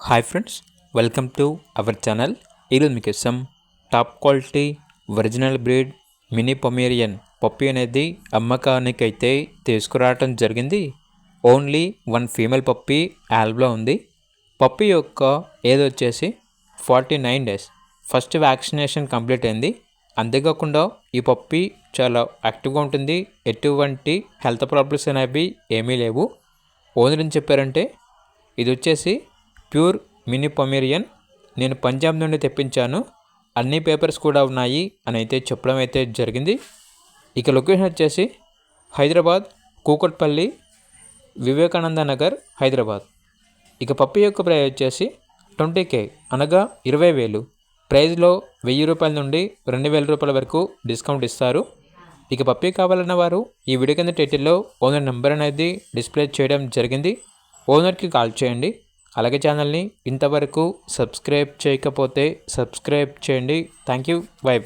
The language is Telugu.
Hi friends, welcome to our channel. ఈరోజు మీకోసం top quality original breed mini Pomeranian puppy అనేది అమ్మకానికి అయితే తీసుకురావటం జరిగింది. ఓన్లీ వన్ ఫీమేల్ పప్పీ యాల్బ్లో ఉంది. పప్పీ యొక్క ఏజ్ వచ్చేసి 49 డేస్. ఫస్ట్ వ్యాక్సినేషన్ కంప్లీట్ అయింది. అంతేకాకుండా ఈ పప్పీ చాలా యాక్టివ్గా ఉంటుంది. ఎటువంటి హెల్త్ ప్రాబ్లమ్స్ అనేవి ఏమీ లేవు. ఓనర్ ఏం చెప్పారంటే ఇది వచ్చేసి ప్యూర్ మినీ పొమేరియన్, నేను పంజాబ్ నుండి తెప్పించాను, అన్ని పేపర్స్ కూడా ఉన్నాయి అని అయితే చెప్పడం అయితే జరిగింది. ఇక లొకేషన్ వచ్చేసి హైదరాబాద్, కూకట్పల్లి, వివేకానంద నగర్, హైదరాబాద్. ఇక పప్పీ యొక్క ప్రైస్ వచ్చేసి 20K అనగా 20,000. ప్రైజ్లో 1000 రూపాయల నుండి 2000 రూపాయల వరకు డిస్కౌంట్ ఇస్తారు. ఇక పప్పీ కావాలన్న వారు ఈ వీడియో కింద టైటిల్లో ఓనర్ నెంబర్ అనేది డిస్ప్లే చేయడం జరిగింది. ఓనర్కి కాల్ చేయండి. అలాగే ఛానల్ని ఇంతవరకు సబ్స్క్రైబ్ చేయకపోతే సబ్స్క్రైబ్ చేయండి. Thank you. బై.